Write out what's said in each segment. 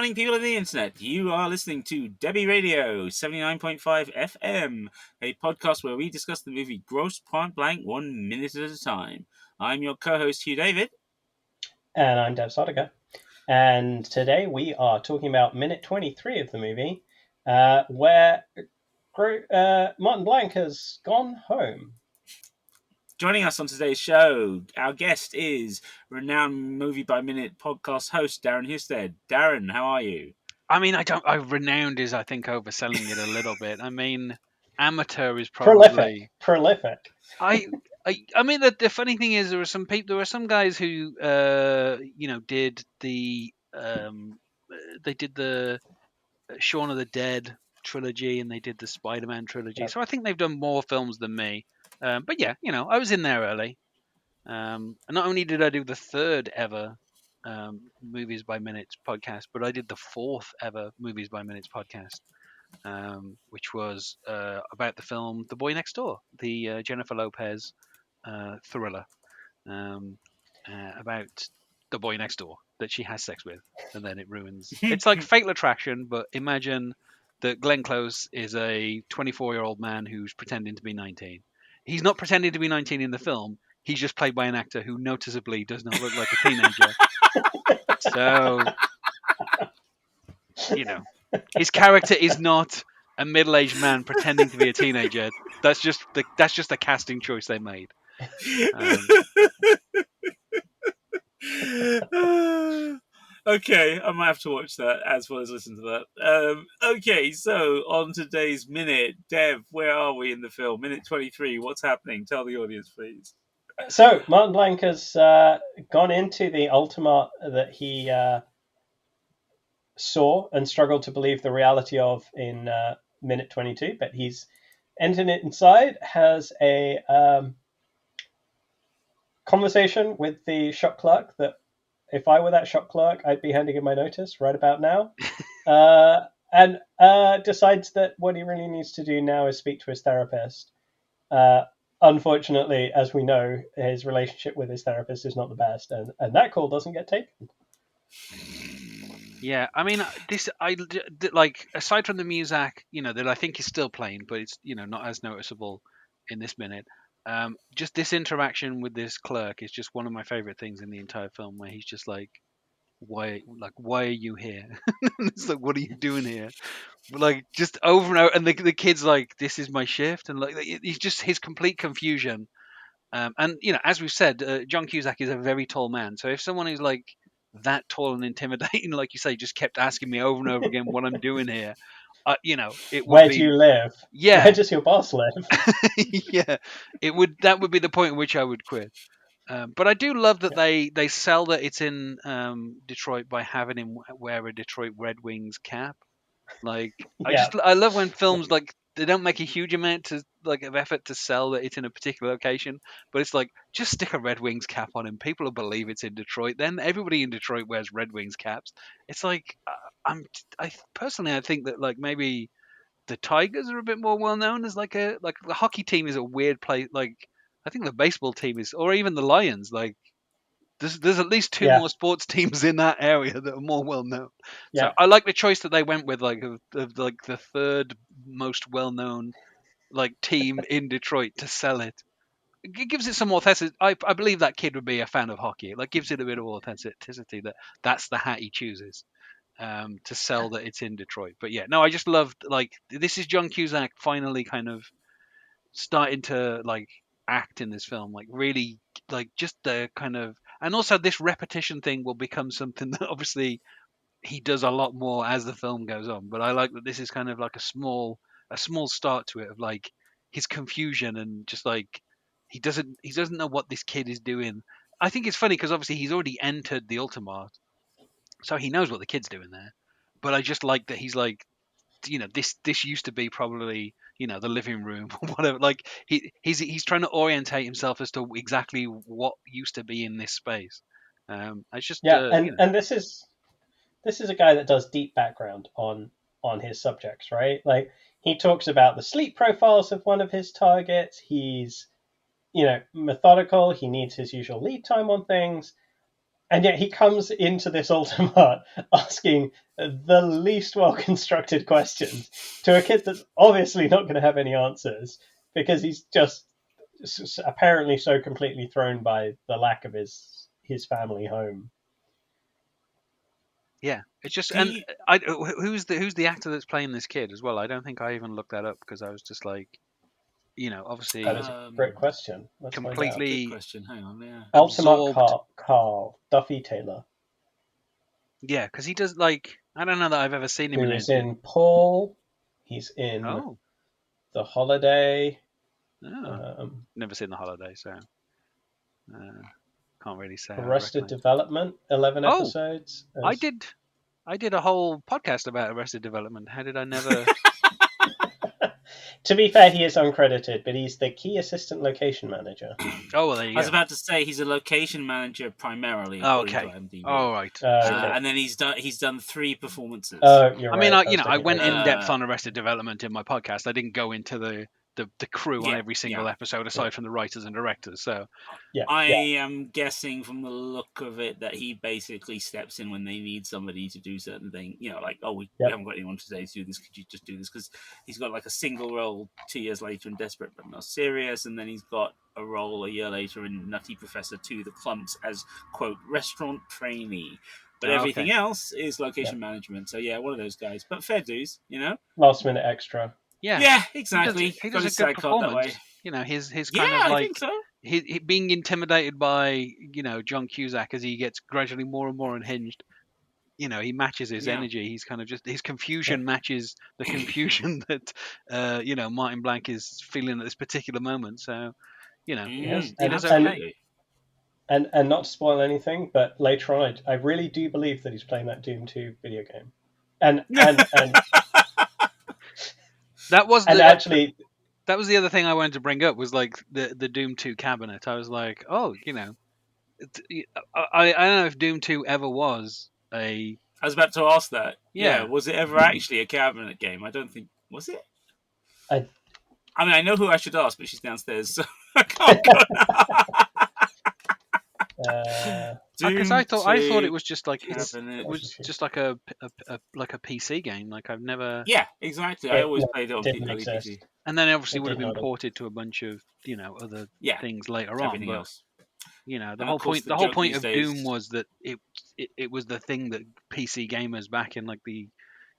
morning, people of the internet. You are listening to Debi Radio 79.5 FM, a podcast where we discuss the movie Grosse Pointe Blank 1 minute at a time. I'm your co-host, Hugh David. And I'm Dev Sodica. And today we are talking about minute 23 of the movie, where Martin Blank has gone home. Joining us on today's show, our guest is renowned Movie by Minute podcast host Darren Husted. Darren, how are you? I mean, renowned is, I think, overselling it a little bit. I mean, amateur is probably prolific. I mean, the funny thing is, there were some guys who, did the they did the Shaun of the Dead trilogy and they did the Spider-Man trilogy. Yep. So I think they've done more films than me. But yeah, I was in there early. And not only did I do the third ever Movies by Minutes podcast, but I did the fourth ever Movies by Minutes podcast, which was about the film The Boy Next Door, the Jennifer Lopez thriller about the boy next door that she has sex with, and then it ruins. It's like Fatal Attraction, but imagine that Glenn Close is a 24-year-old man who's pretending to be 19. He's not pretending to be 19 in the film. He's just played by an actor who noticeably does not look like a teenager. So, his character is not a middle-aged man pretending to be a teenager. That's just the casting choice they made. Okay, I might have to watch that as well as listen to that. Okay, so on today's minute, Dev, where are we in the film? Minute 23, what's happening? Tell the audience, please. So, Martin Blank has gone into the Ultimart that he saw and struggled to believe the reality of in minute 22, but he's entered it inside, has a conversation with the shop clerk that if I were that shop clerk, I'd be handing in my notice right about now. And decides that what he really needs to do now is speak to his therapist. Unfortunately, as we know, his relationship with his therapist is not the best, and that call doesn't get taken. Yeah, I mean, aside from the music, that I think is still playing, but it's not as noticeable in this minute. Just this interaction with this clerk is just one of my favorite things in the entire film, where he's just like, why are you here? It's like, what are you doing here? But like, just over and over, and the kid's like, this is my shift, and like, he's just his complete confusion. And as we've said, John Cusack is a very tall man, so if someone who's like that tall and intimidating, like you say, just kept asking me over and over again what I'm doing here, it would Where do you live? Yeah. Where does your boss live? Yeah, that would be the point at which I would quit. But I do love that they sell that it's in Detroit by having him wear a Detroit Red Wings cap. Like, I love when films like they don't make a huge amount of effort to sell that it's in a particular location, but it's like, just stick a Red Wings cap on him. People will believe it's in Detroit. Then everybody in Detroit wears Red Wings caps. It's like, I personally, I think that like maybe the Tigers are a bit more well known as like the hockey team is a weird place. Like, I think the baseball team is, or even the Lions. Like, there's at least two more sports teams in that area that are more well known. Yeah. So I like the choice that they went with, like the third most well known team in Detroit to sell it. It gives it some authenticity. I believe that kid would be a fan of hockey. It gives it a bit of authenticity that's the hat he chooses. To sell that it's in Detroit. But yeah, no, I just loved, this is John Cusack finally kind of starting to act in this film, really, just the kind of, and also this repetition thing will become something that obviously he does a lot more as the film goes on. But I like that this is kind of like a small start to it, of his confusion, and just he doesn't know what this kid is doing. I think it's funny because obviously he's already entered the Ultimart, so he knows what the kid's doing there. But I just like that he's like, this used to be probably, the living room or whatever. Like, he's trying to orientate himself as to exactly what used to be in this space. It's just and this is a guy that does deep background on his subjects, right? Like, he talks about the sleep profiles of one of his targets. He's methodical. He needs his usual lead time on things. And yet he comes into this Ultimart asking the least well-constructed questions to a kid that's obviously not going to have any answers because he's just apparently so completely thrown by the lack of his family home. Yeah, it's just, Do and you- who's the actor that's playing this kid as well? I don't think I even looked that up because I was just like, obviously That is a great question. Let's find out. Good completely question. Hang on, yeah. Ultimart absorbed. Carl Duffy Taylor, Yeah, because he does like, I don't know that I've ever seen him in who is anything. in Paul. He's in Oh, The Holiday. never seen The Holiday, so can't really say I would Arrested recommend. Development, 11 Oh, episodes. I did a whole podcast about Arrested Development. How did I never? To be fair, he is uncredited, but he's the key assistant location manager. Oh, well, there you I was go. about to say he's a location manager primarily, Oh, according to okay. IMDb. All right. Okay. And then he's done 3 performances. Oh, you're I right. mean, I went in depth Uh, on Arrested Development in my podcast. I didn't go into the crew on Yeah, every single yeah. episode aside from the writers and directors. So Yeah. I am guessing from the look of it that he basically steps in when they need somebody to do certain things. Like, oh, we Yep. haven't got anyone today to do this. Could you just do this? Because he's got like a single role 2 years later in Desperate But Not Serious, and then he's got a role a year later in Nutty Professor 2: The Clumps as, quote, restaurant trainee. But everything else is location management. So yeah, one of those guys. But fair dues, Last minute extra. Yeah, exactly. He Got does a his good side card that way. performance. His Yeah, kind of I like think so. he being intimidated by John Cusack as he gets gradually more and more unhinged. He matches his Yeah. energy. He's kind of just his confusion matches the confusion that Martin Blank is feeling at this particular moment. So Yes, he does and- okay. And not to spoil anything, but later on, I really do believe that he's playing that Doom 2 video game. And That was and actually, that was the other thing I wanted to bring up was like the Doom 2 cabinet. I was like, oh, I don't know if Doom 2 ever was a. I was about to ask that. Yeah. Was it ever actually a cabinet game? I don't think. Was it? I mean, I know who I should ask, but she's downstairs, so I can't go Because I thought it was just like it cabinet. was just like a PC game. Like I've never. Yeah, exactly. I always played it on didn't early exist. PC. And then obviously It would have did been not. ported to a bunch of other things later on. Everything But else. the And whole of course, point the the whole joke point these of days- Doom was that it was the thing that PC gamers back in like the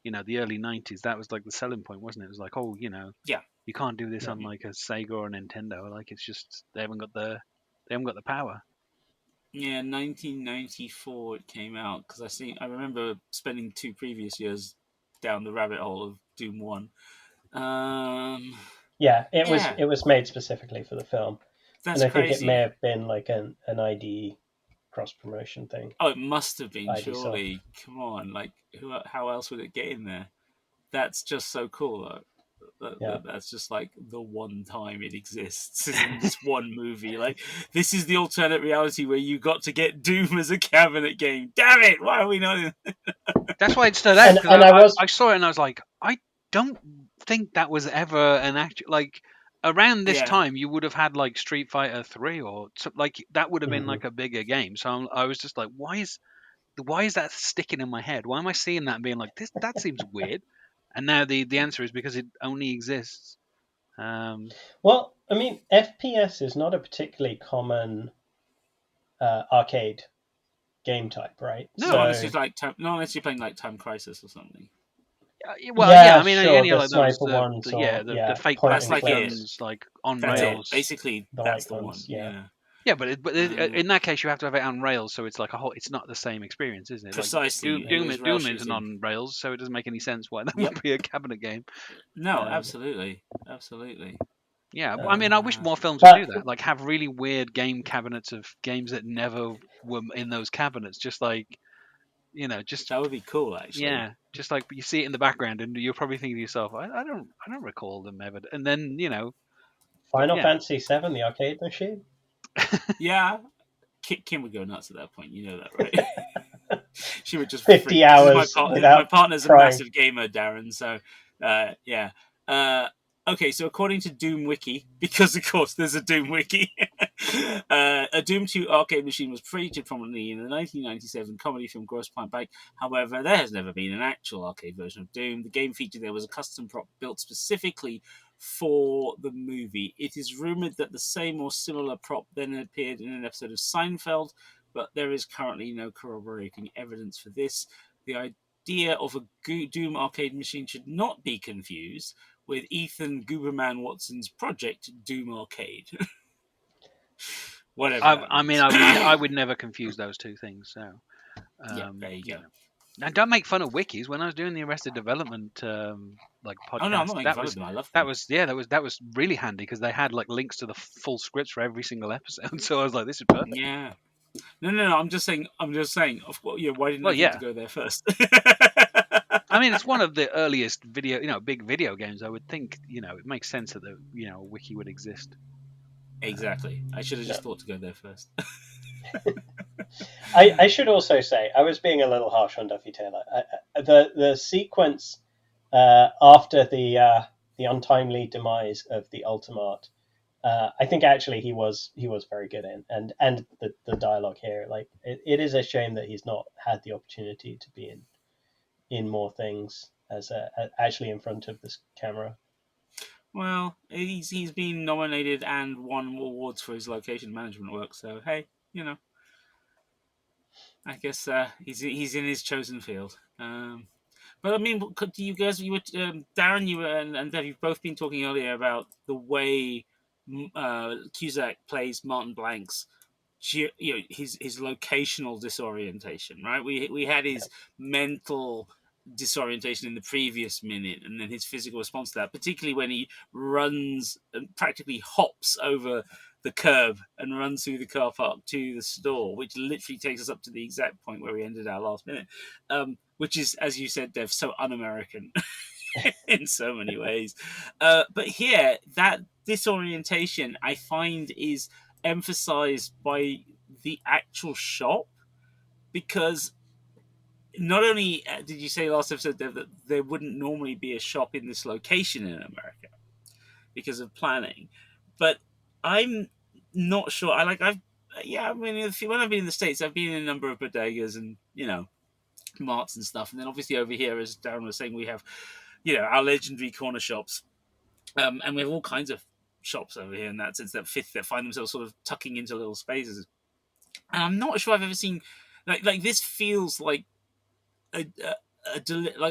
the early 90s, that was like the selling point, wasn't it? It was like, oh, Yeah. you can't do this Yeah. on like a Sega or a Nintendo. Like it's just they haven't got the power. Yeah, 1994 it came out because I remember spending 2 previous years down the rabbit hole of Doom 1. Yeah, it was made specifically for the film. That's and I crazy. think it may have been like an ID cross promotion thing. Oh, it must have been, ID surely. Come on, like how else would it get in there? That's just so cool. That's just like the one time it exists in this one movie. Like, this is the alternate reality where you got to get Doom as a cabinet game. Damn it! Why are we not in? That's why it stood out. I saw it and I was like, I don't think that was ever an actual like. Around this time, you would have had like Street Fighter 3 or like that would have been like a bigger game. So I was just like, why is that sticking in my head? Why am I seeing that and being like, that seems weird? And now the answer is because it only exists. Well, I mean, FPS is not a particularly common arcade game type, right? No, unless you're playing like Time Crisis or something. Well, yeah, I mean, sure, any the like sniper those, ones, the fake point and click platforms, like on That's rails. it. Basically, that's the ones, one. Yeah. Yeah, but in that case, you have to have it on rails, so it's like it's not the same experience, isn't it? Precisely. Like, Doom isn't on rails, so it doesn't make any sense why that would be a cabinet game. No, absolutely. Yeah, I mean, I wish more films would do that. Like, have really weird game cabinets of games that never were in those cabinets. Just like, just that would be cool, actually. Yeah, just like you see it in the background, and you're probably thinking to yourself, I don't recall them ever. And then Final Fantasy VII, the arcade machine. Yeah, Kim would go nuts at that point. You know that, right? She would just 50 hours. My partner's crying. a massive gamer, Darren. So, yeah. Okay, so according to Doom Wiki, because of course there's a Doom Wiki, a Doom 2 arcade machine was featured prominently in the 1997 comedy film Grosse Pointe Blank. However, there has never been an actual arcade version of Doom. The game featured there was a custom prop built specifically for the movie. It is rumored that the same or similar prop then appeared in an episode of Seinfeld, but there is currently no corroborating evidence for this. The idea of a Doom arcade machine should not be confused with Ethan Gooberman Watson's project Doom Arcade. Whatever that I mean, means. I would never confuse those two things. So, Yeah, there you go. know. And don't make fun of wikis. When I was doing the Arrested Development like podcast, Oh no, I'm not making fun of them. I love them. that was really handy because they had like links to the full scripts for every single episode. So I was like, this is perfect. Yeah. No. I'm just saying. Of course, yeah. Why didn't I think to go there first? I mean, it's one of the earliest big video games. I would think, it makes sense that a wiki would exist. Exactly. I should have just thought to go there first. I should also say I was being a little harsh on Duffy Taylor. The sequence after the untimely demise of the Ultimart, I think actually he was very good in, and the dialogue here, like it is a shame that he's not had the opportunity to be in more things as actually in front of this camera. Well, he's been nominated and won awards for his location management work. So hey, I guess he's in his chosen field. But I mean, you guys, Darren, you and Dev, you've both been talking earlier about the way Cusack plays Martin Blank's, his locational disorientation, right? We had his mental disorientation in the previous minute, and then his physical response to that, particularly when he runs and practically hops over the curb and runs through the car park to the store, which literally takes us up to the exact point where we ended our last minute, which is, as you said, Dev, so un-American in so many ways. But here, that disorientation, I find, is emphasized by the actual shop, because not only did you say last episode, Dev, that there wouldn't normally be a shop in this location in America because of planning, but I'm not sure. When I've been in the States, I've been in a number of bodegas and marts and stuff, and then obviously over here, as Darren was saying, we have our legendary corner shops, and we have all kinds of shops over here in that sense that find themselves sort of tucking into little spaces. And I'm not sure I've ever seen like this. Feels like like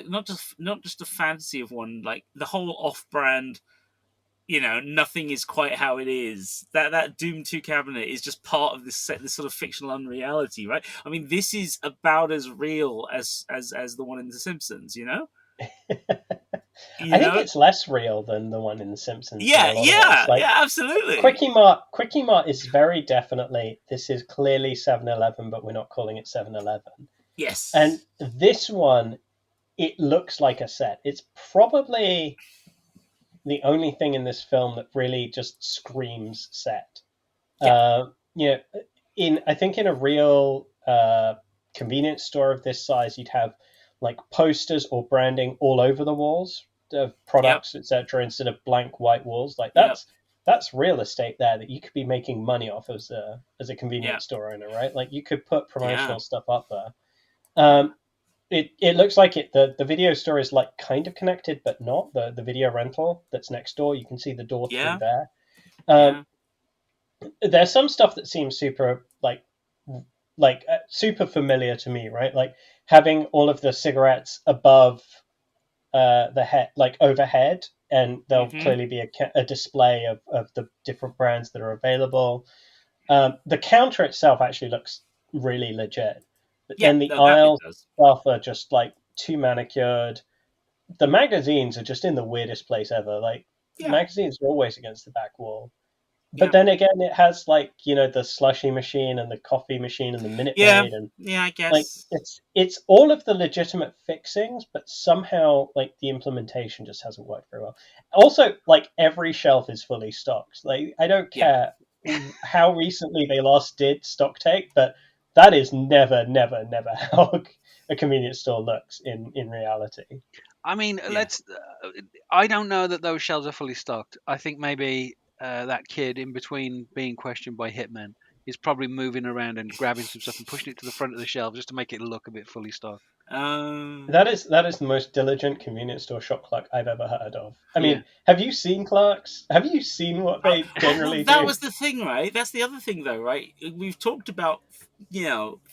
not just a fantasy of one, like the whole off-brand, nothing is quite how it is. That Doom 2 cabinet is just part of this sort of fictional unreality, right? I mean, this is about as real as the one in The Simpsons, I think it's less real than the one in The Simpsons. Yeah, absolutely. Quickie Mart is very definitely, this is clearly 7-Eleven, but we're not calling it 7-Eleven. Yes. And this one, it looks like a set. It's probably the only thing in this film that really just screams set. Yeah. I think in a real convenience store of this size, you'd have like posters or branding all over the walls of products, etc., instead of blank white walls. Like that's real estate there that you could be making money off as a convenience store owner, right? Like you could put promotional stuff up there. It looks like the video store is like kind of connected, but not. The video rental that's next door, you can see the door through there. There's some stuff that seems super super familiar to me, right? Like having all of the cigarettes above the head, like overhead, and there'll clearly be a display of the different brands that are available. The counter itself actually looks really legit. But then the aisles stuff are just like too manicured. The magazines are just in the weirdest place ever. Like magazines are always against the back wall. But then again, it has like the slushy machine and the coffee machine and the Minute Maid, and I guess like it's all of the legitimate fixings, but somehow like the implementation just hasn't worked very well. Also, like every shelf is fully stocked. Like I don't care how recently they last did stock take, but that is never how a convenience store looks in reality. I mean, Yeah. I don't know that those shelves are fully stocked. I think maybe that kid, in between being questioned by hitmen, is probably moving around and grabbing some stuff and pushing it to the front of the shelf just to make it look a bit fully stocked. That is the most diligent convenience store shop clerk I've ever heard of. I Yeah. mean, have you seen clerks? Have you seen what they Well, generally that do? was the thing, right? That's the other thing, though, right? We've talked about,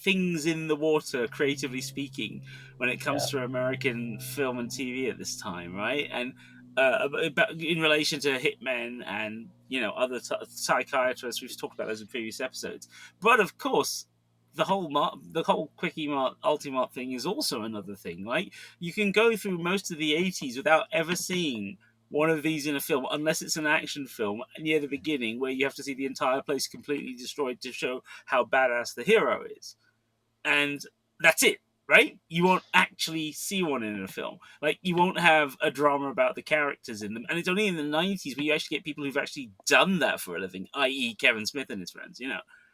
things in the water, creatively speaking, when it comes Yeah. to American film and TV at this time, right? And about in relation to hitmen and other psychiatrists, we've talked about those in previous episodes. But of course, the whole Quickie Mart Ultimart thing is also another thing. Like you can go through most of the '80s without ever seeing one of these in a film, unless it's an action film near the beginning where you have to see the entire place completely destroyed to show how badass the hero is. And that's it, right? You won't actually see one in a film. Like, you won't have a drama about the characters in them. And it's only in the '90s where you actually get people who've actually done that for a living, i.e., Kevin Smith and his friends,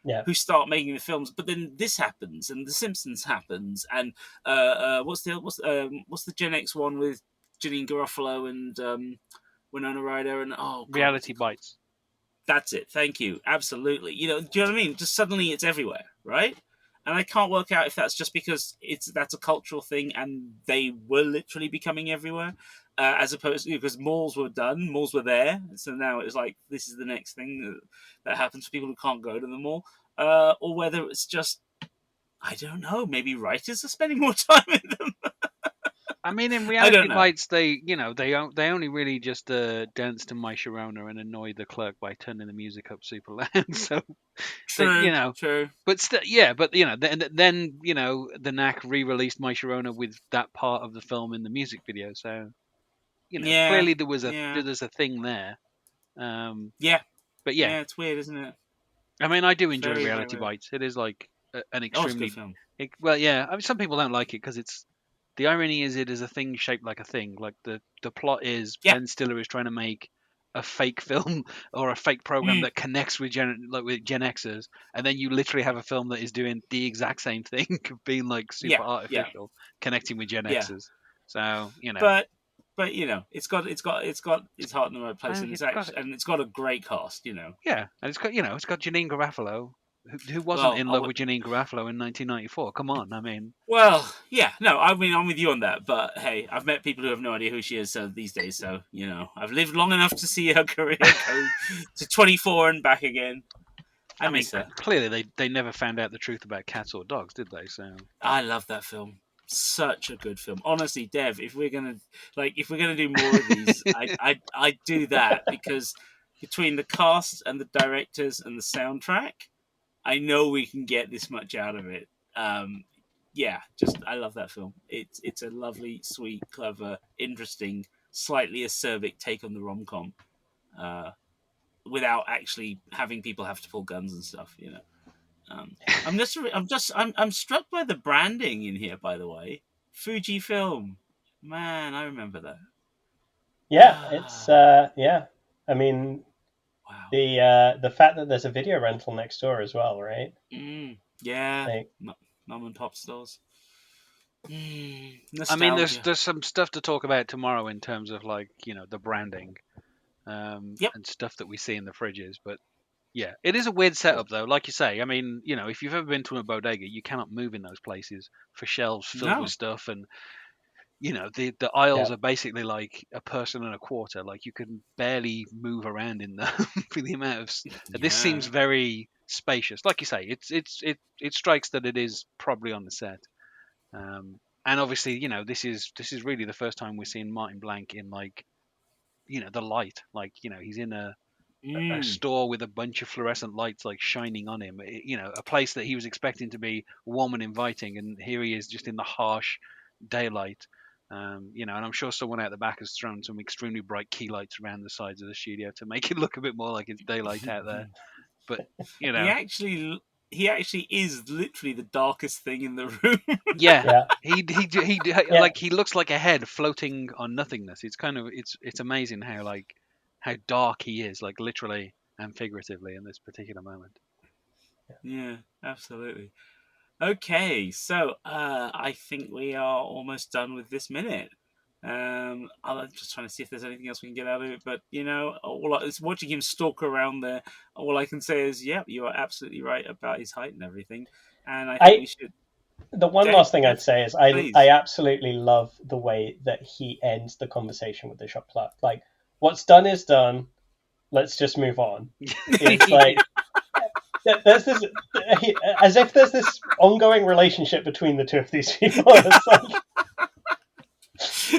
Yeah. who start making the films. But then this happens, and The Simpsons happens, and what's the Gen X one with Janine Garofalo and Winona Ryder, and oh god, what's Reality it called? bites. That's it. Thank you. Absolutely. Do you know what I mean? Just suddenly it's everywhere, right? And I can't work out if that's just because that's a cultural thing and they were literally becoming everywhere, as opposed to because malls were done, malls were there, so now it's like this is the next thing that happens for people who can't go to the mall, or whether it's just I don't know. Maybe writers are spending more time in them. I mean, in I don't Reality know. Bites, they only really just dance to My Sharona and annoy the clerk by turning the music up super loud. So they, True. True. but still, yeah, but then the Knack re-released My Sharona with that part of the film in the music video. So Yeah. clearly Yeah. there's a thing there. Um, Yeah. but yeah, Yeah. It's weird, isn't it? I mean, I do enjoy Very, very Reality weird. Bites. It is like an Oh, it's a good extremely film. well, yeah. I mean, some people don't like it because it's the irony is it is a thing shaped like a thing. Like the plot is Yeah. Ben Stiller is trying to make a fake film or a fake program Mm. that connects with Gen Xers, and then you literally have a film that is doing the exact same thing of being like Yeah. super Yeah. artificial, connecting with Gen Yeah. Xers. So But it's got its heart in the right place, and it's it's got actually and it's got a great cast. yeah, and it's got Janine Garofalo, who wasn't Well, in love with Janine Garofalo in 1994. Come on, I mean. well, yeah, no, I mean I'm with you on that, but hey, I've met people who have no idea who she is these days, so I've lived long enough to see her career go to 24 and back again. I I mean, miss her. clearly they never found out the truth about cats or dogs, did they? So I love that film. Such a good film. Honestly, Dev, if we're gonna do more of these, I'd do that because between the cast and the directors and the soundtrack, I know we can get this much out of it. Yeah, just I love that film. It's a lovely, sweet, clever, interesting, slightly acerbic take on the rom com, uh, without actually having people have to pull guns and stuff. Um, I'm struck by the branding in here. By the way, Fujifilm, man, I remember that. Yeah, it's yeah. I mean, Wow. the fact that there's a video rental next door as well, right? Yeah, Like, mom and pop stores. I mean, Nostalgia. there's some stuff to talk about tomorrow in terms of like the branding Yep. and stuff that we see in the fridges, but yeah, it is a weird Cool. setup though. Like you say, I mean, if you've ever been to a bodega, you cannot move in those places for shelves filled with No. stuff, and the aisles yeah, are basically like a person and a quarter. Like you can barely move around in them for the amount of. This seems Yeah. very spacious. Like you say, it strikes that it is probably on the set. And obviously, this is really the first time we're seeing Martin Blank in like the light. Like he's in a Mm. store with a bunch of fluorescent lights like shining on him. A place that he was expecting to be warm and inviting, and here he is just in the harsh daylight. And I'm sure someone out the back has thrown some extremely bright key lights around the sides of the studio to make it look a bit more like it's daylight out there. But you he know, actually he actually is literally the darkest thing in the room. yeah, yeah, yeah. like he looks like a head floating on nothingness. It's kind of it's amazing how dark he is, like literally and figuratively in this particular moment. Yeah, absolutely. Okay, so I think we are almost done with this minute. I'm just trying to see if there's anything else we can get out of it. But it's watching him stalk around there. All I can say is, yeah, you are absolutely right about his height and everything. And I think we should. The one last thing I'd say is I Please. absolutely love the way that he ends the conversation with the shop clerk. Like, what's done is done. Let's just move on. It's like there's this, as if there's this ongoing relationship between the two of these people. It's like,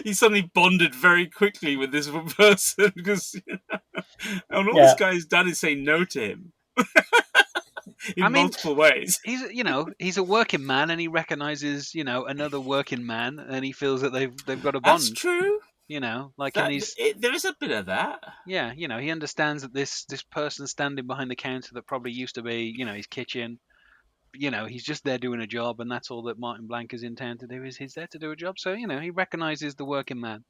he suddenly bonded very quickly with this one person because and all this guy's done is say no to him in multiple ways. He's a working man, and he recognizes another working man, and he feels that they've got a bond. That's true. There is a bit of that. Yeah, he understands that this person standing behind the counter that probably used to be his kitchen. He's just there doing a job, and that's all that Martin Blank is in town to do. Is he's there to do a job, so he recognizes the working man.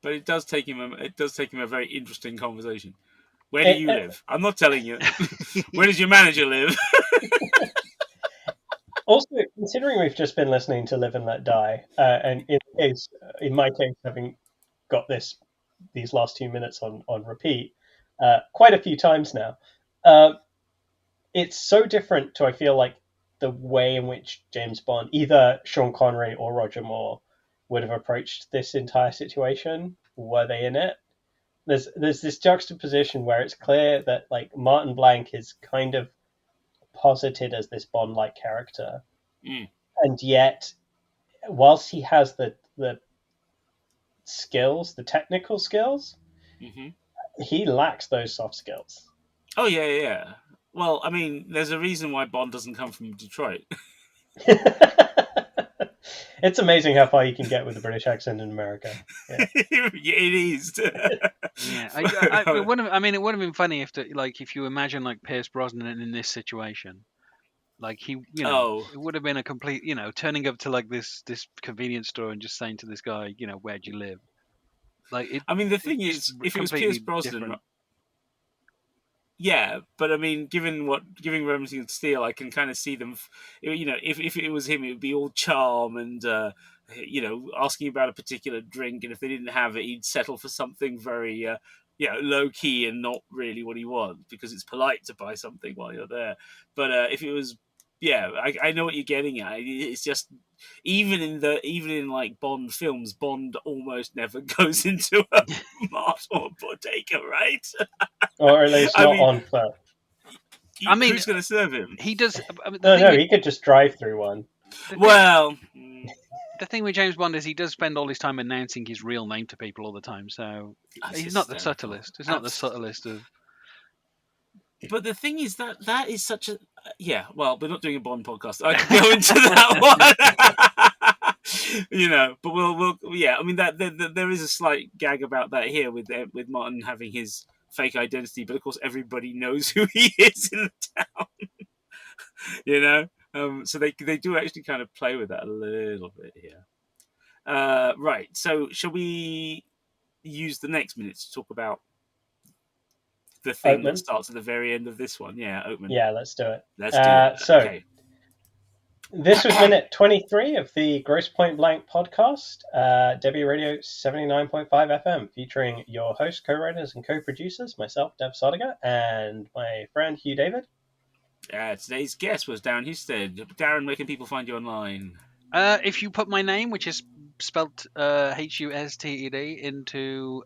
But it does take him a very interesting conversation. Where do you live? I'm not telling you. Where does your manager live? Also, considering we've just been listening to Live and Let Die, and in my case, having got these last 2 minutes on repeat quite a few times now, it's so different to, I feel like, the way in which James Bond, either Sean Connery or Roger Moore, would have approached this entire situation were they in it. There's this juxtaposition where it's clear that like Martin Blank is kind of posited as this Bond-like character, and yet whilst he has the skills, the technical skills, he lacks those soft skills. Oh yeah. Well, I mean, there's a reason why Bond doesn't come from Detroit. It's amazing how far you can get with a British accent in America. Yeah. It is. Yeah, it would have been funny if you imagine like Pierce Brosnan in this situation, like it would have been a complete, turning up to like this convenience store and just saying to this guy, where do you live? Like it. I mean, the thing is, if it was Pierce Brosnan. Yeah, but I mean, given Remington Steele, I can kind of see them. If it was him, it would be all charm and asking about a particular drink, and if they didn't have it, he'd settle for something very low key and not really what he wants because it's polite to buy something while you're there. But if it was, I know what you're getting at. It's just even in like Bond films, Bond almost never goes into a mart or a bodega, right? Or at least not on foot. Who's going to serve him? He does. He could just drive through one. The thing with James Bond is he does spend all his time announcing his real name to people all the time, so he's not the subtlest. He's not the subtlest of. But the thing is that is such a well, we're not doing a Bond podcast. I can go into that one. But we'll I mean that there is a slight gag about that here with Martin having his fake identity, but of course everybody knows who he is in the town. So they do actually kind of play with that a little bit here. Right. So shall we use the next minute to talk about the thing that starts at the very end of this one? Yeah, Oatman. Yeah, let's do it. Let's do it. So, okay. This was minute 23 of the Grosse Pointe Blank podcast, Debi Radio 79.5 FM, featuring your hosts, co-writers, and co-producers, myself, Dev Sodiga, and my friend Hugh David. Today's guest was Darren Husted. Darren, where can people find you online? If you put my name, which is spelt Husted, into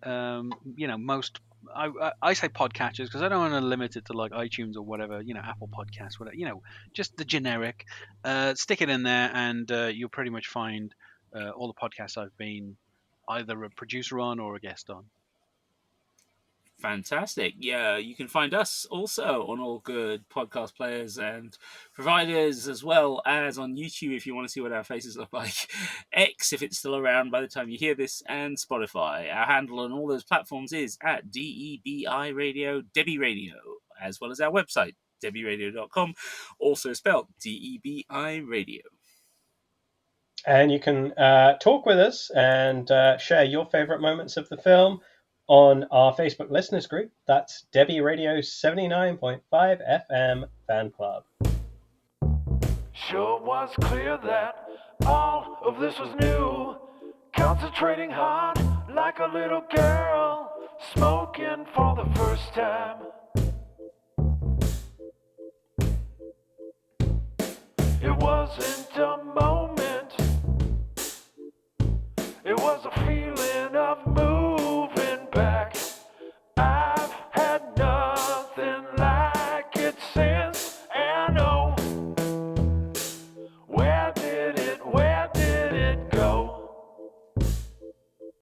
most. I say podcatchers because I don't want to limit it to like iTunes or whatever, Apple Podcasts, whatever, just the generic. Stick it in there, and you'll pretty much find all the podcasts I've been either a producer on or a guest on. Fantastic. Yeah, you can find us also on all good podcast players and providers, as well as on YouTube if you want to see what our faces look like, X if it's still around by the time you hear this, and Spotify. Our handle on all those platforms is at DEBI Radio, Debi Radio, as well as our website, debiradio.com, also spelled DEBI Radio. And you can talk with us and share your favorite moments of the film on our Facebook listeners group. That's Debi Radio 79.5 FM Fan Club. Sure was clear that all of this was new. concentrating hard like a little girl, smoking for the first time.